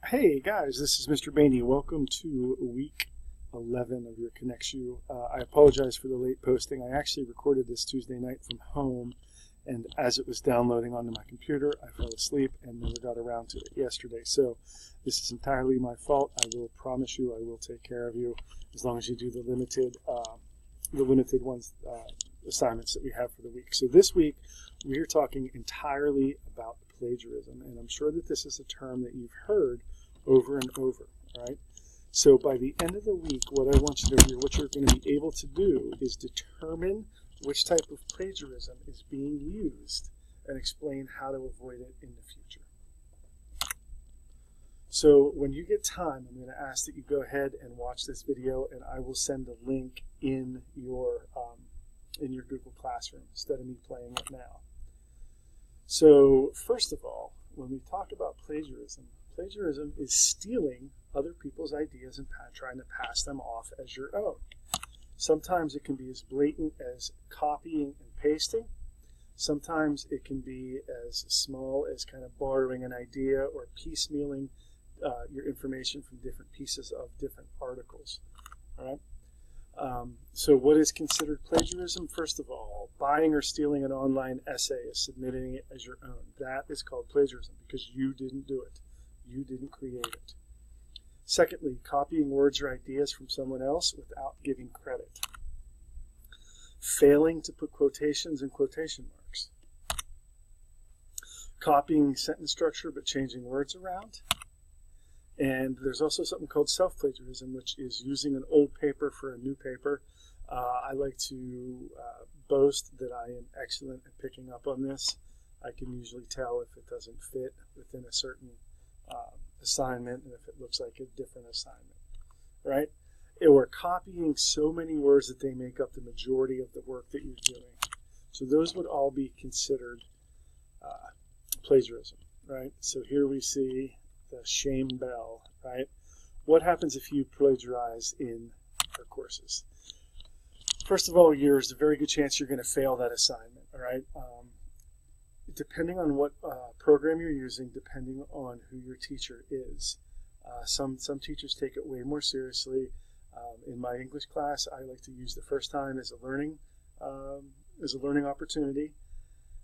Hey guys, this is Mr. Bainey. Welcome to week 11 of your ConnectU. I apologize for the late posting. I actually recorded this Tuesday night from home, and as it was downloading onto my computer, I fell asleep and never got around to it yesterday. So this is entirely my fault. I will promise you I will take care of you as long as you do the limited assignments that we have for the week. So this week we are talking entirely about plagiarism, and I'm sure that this is a term that you've heard over and over, right? So by the end of the week, what I want you to do, what you're going to be able to do is determine which type of plagiarism is being used and explain how to avoid it in the future. So when you get time, I'm going to ask that you go ahead and watch this video, and I will send a link in your Google Classroom instead of me playing it now. So first of all, when we talk about plagiarism, plagiarism is stealing other people's ideas and trying to pass them off as your own. Sometimes it can be as blatant as copying and pasting. Sometimes it can be as small as kind of borrowing an idea or piecemealing your information from different pieces of different articles. All right. So what is considered plagiarism? First of all, buying or stealing an online essay is submitting it as your own. That is called plagiarism because you didn't do it. You didn't create it. Secondly, copying words or ideas from someone else without giving credit. Failing to put quotations in quotation marks. Copying sentence structure but changing words around. And there's also something called self-plagiarism, which is using an old paper for a new paper. I like to boast that I am excellent at picking up on this. I can usually tell if it doesn't fit within a certain assignment and if it looks like a different assignment, right? Or copying so many words that they make up the majority of the work that you're doing. So those would all be considered plagiarism, right? So here we see the shame bell, right? What happens if you plagiarize in our courses? First of all, there's a very good chance you're going to fail that assignment, all right? Depending on what program you're using, depending on who your teacher is. Some teachers take it way more seriously. In my English class, I like to use the first time as a learning opportunity,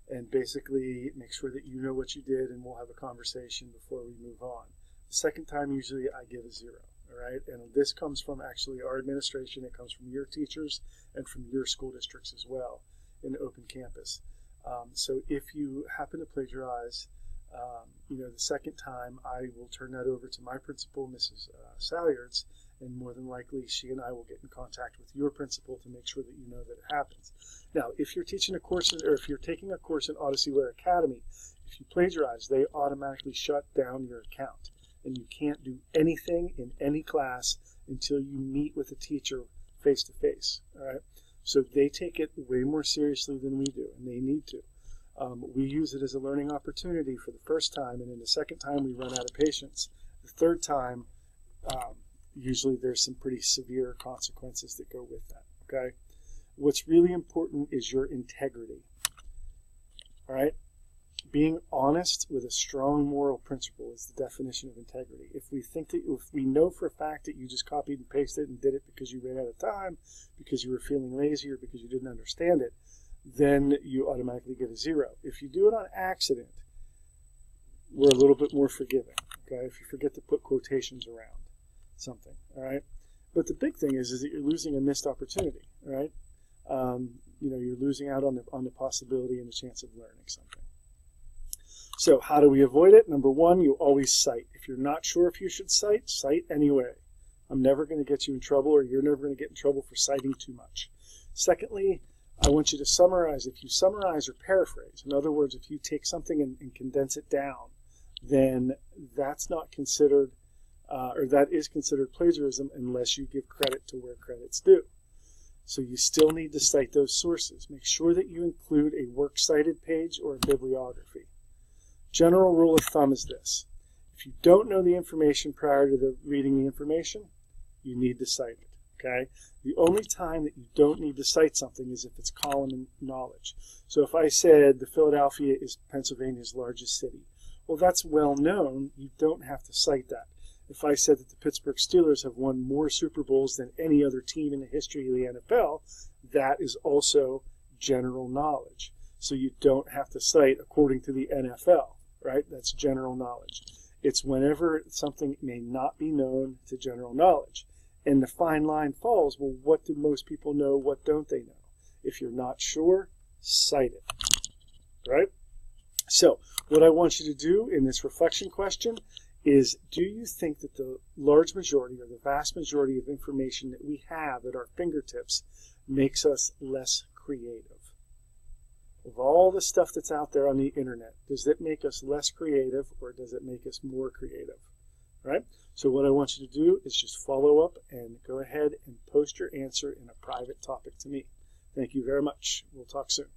and basically make sure that you know what you did, and we'll have a conversation before we move on. The second time, usually I give a 0, all right? And this comes from actually our administration. It comes from your teachers and from your school districts as well in Open Campus. So if you happen to plagiarize, the second time, I will turn that over to my principal, Mrs. Salyards, and more than likely she and I will get in contact with your principal to make sure that you know that it happens. Now, if you're teaching a course, or if you're taking a course in Odyssey Ware Academy, if you plagiarize, they automatically shut down your account, and you can't do anything in any class until you meet with a teacher face to face, all right? So they take it way more seriously than we do, and they need to. We use it as a learning opportunity for the first time, and then the second time we run out of patience. The third time, usually there's some pretty severe consequences that go with that, okay? What's really important is your integrity, all right? Being honest with a strong moral principle is the definition of integrity. If we know for a fact that you just copied and pasted and did it because you ran out of time, because you were feeling lazy, or because you didn't understand it, then you automatically get a 0. If you do it on accident, we're a little bit more forgiving, okay? If you forget to put quotations around something, all right? But the big thing is that you're losing a missed opportunity, all right? You're losing out on the possibility and the chance of learning something. So how do we avoid it? Number one, you always cite. If you're not sure if you should cite, cite anyway. I'm never going to get you in trouble, or you're never going to get in trouble for citing too much. Secondly, I want you to summarize. If you summarize or paraphrase, in other words, if you take something and condense it down, then that's not considered, or that is considered plagiarism unless you give credit to where credit's due. So you still need to cite those sources. Make sure that you include a works cited page or a bibliography. General rule of thumb is this: if you don't know the information prior to reading the information, you need to cite it, okay? The only time that you don't need to cite something is if it's common knowledge. So if I said the Philadelphia is Pennsylvania's largest city, well, that's well known. You don't have to cite that. If I said that the Pittsburgh Steelers have won more Super Bowls than any other team in the history of the NFL, that is also general knowledge. So you don't have to cite according to the NFL, right? That's general knowledge. It's whenever something may not be known to general knowledge. And the fine line falls, well, what do most people know? What don't they know? If you're not sure, cite it, right? So what I want you to do in this reflection question is, do you think that the large majority or the vast majority of information that we have at our fingertips makes us less creative? Of all the stuff that's out there on the internet, does it make us less creative or does it make us more creative? Right? So what I want you to do is just follow up and go ahead and post your answer in a private topic to me. Thank you very much. We'll talk soon.